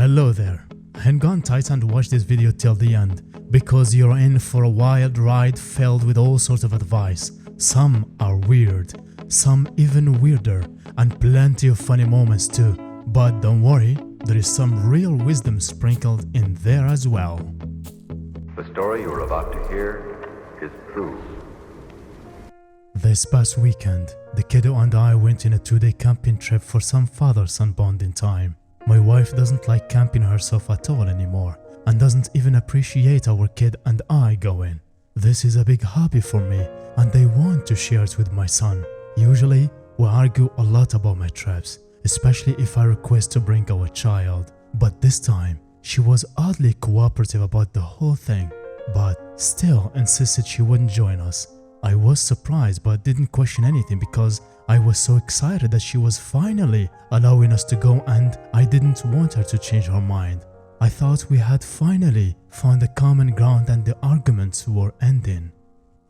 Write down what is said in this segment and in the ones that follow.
Hello there. Hang on tight and watch this video till the end, because you're in for a wild ride filled with all sorts of advice. Some are weird, some even weirder, and plenty of funny moments too. But don't worry, there is some real wisdom sprinkled in there as well. The story you are about to hear is true. This past weekend, the kiddo and I went on a 2-day camping trip for some father-son bonding time. My wife doesn't like camping herself at all anymore and doesn't even appreciate our kid and I going. This is a big hobby for me and I want to share it with my son. Usually, we argue a lot about my trips, especially if I request to bring our child. But this time, she was oddly cooperative about the whole thing, but still insisted she wouldn't join us. I was surprised but didn't question anything because I was so excited that she was finally allowing us to go and I didn't want her to change her mind. I thought we had finally found a common ground and the arguments were ending.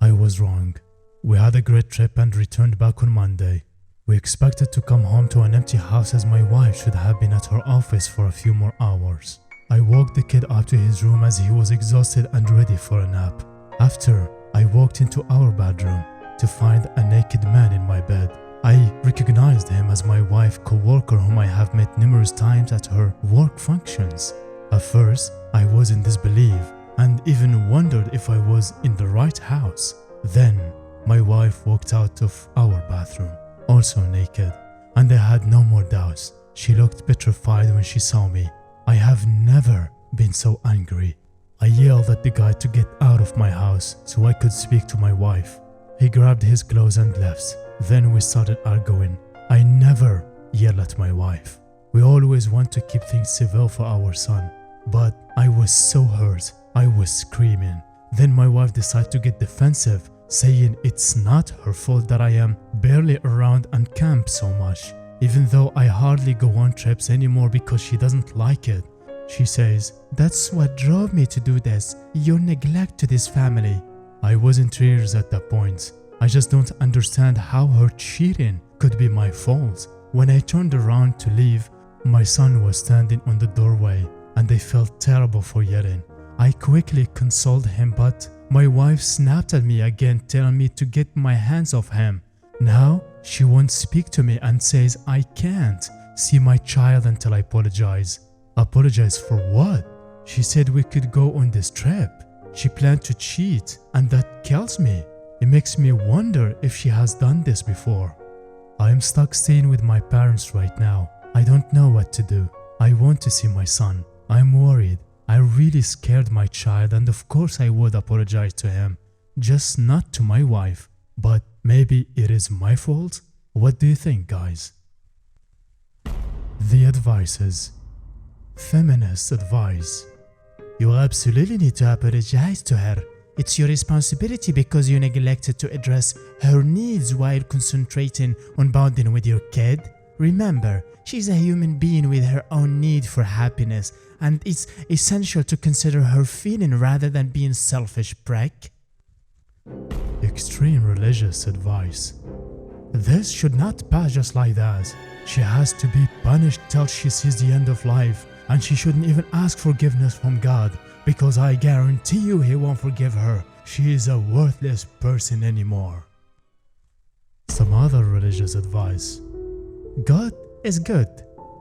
I was wrong. We had a great trip and returned back on Monday. We expected to come home to an empty house as my wife should have been at her office for a few more hours. I walked the kid up to his room as he was exhausted and ready for a nap. After, I walked into our bedroom to find a naked man in my bed. I recognized him as my wife's co-worker whom I have met numerous times at her work functions. At first, I was in disbelief and even wondered if I was in the right house. Then, my wife walked out of our bathroom, also naked, and I had no more doubts. She looked petrified when she saw me. I have never been so angry. I yelled at the guy to get out of my house so I could speak to my wife. He grabbed his clothes and left. Then we started arguing. I never yell at my wife. We always want to keep things civil for our son. But I was so hurt. I was screaming. Then my wife decided to get defensive, saying it's not her fault that I am barely around and camp so much, even though I hardly go on trips anymore because she doesn't like it. She says, "That's what drove me to do this, your neglect to this family." I was in tears at that point. I just don't understand how her cheating could be my fault. When I turned around to leave, my son was standing on the doorway and I felt terrible for yelling. I quickly consoled him, but my wife snapped at me again, telling me to get my hands off him. Now she won't speak to me and says I can't see my child until I apologize. Apologize for what? She said we could go on this trip. She planned to cheat and that kills me. It makes me wonder if she has done this before. I am stuck staying with my parents right now. I don't know what to do. I want to see my son. I'm worried. I really scared my child and of course I would apologize to him. Just not to my wife. But maybe it is my fault? What do you think, guys? The advices. Feminist advice. You absolutely need to apologize to her. It's your responsibility because you neglected to address her needs while concentrating on bonding with your kid. Remember, she's a human being with her own need for happiness, and it's essential to consider her feeling rather than being selfish prick. Extreme religious advice. This should not pass just like that. She has to be punished till she sees the end of life, and she shouldn't even ask forgiveness from God, because I guarantee you he won't forgive her. She is a worthless person anymore. Some other religious advice. God is good,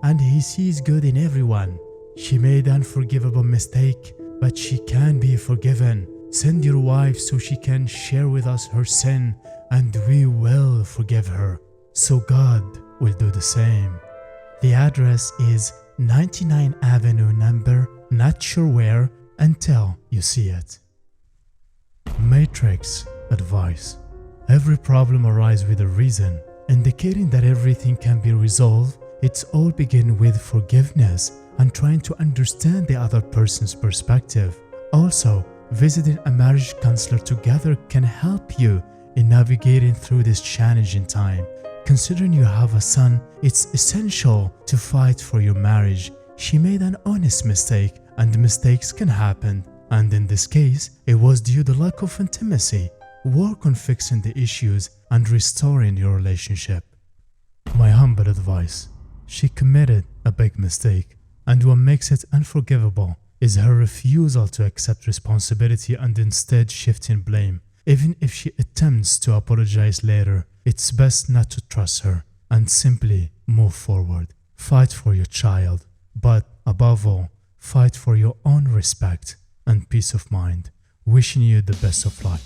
and he sees good in everyone. She made an unforgivable mistake, but she can be forgiven. Send your wife so she can share with us her sin, and we will forgive her. So God will do the same. The address is 99 Avenue number, not sure where, until you see it. Matrix advice. Every problem arises with a reason, indicating that everything can be resolved. It's all begin with forgiveness and trying to understand the other person's perspective. Also, visiting a marriage counselor together can help you in navigating through this challenging time. Considering you have a son, it's essential to fight for your marriage. She made an honest mistake, and mistakes can happen, and in this case, it was due to lack of intimacy. Work on fixing the issues and restoring your relationship. My humble advice. She committed a big mistake, And what makes it unforgivable is her refusal to accept responsibility and instead shifting blame. Even if she attempts to apologize later, it's best not to trust her and simply move forward. Fight for your child, but above all, fight for your own respect and peace of mind. Wishing you the best of luck.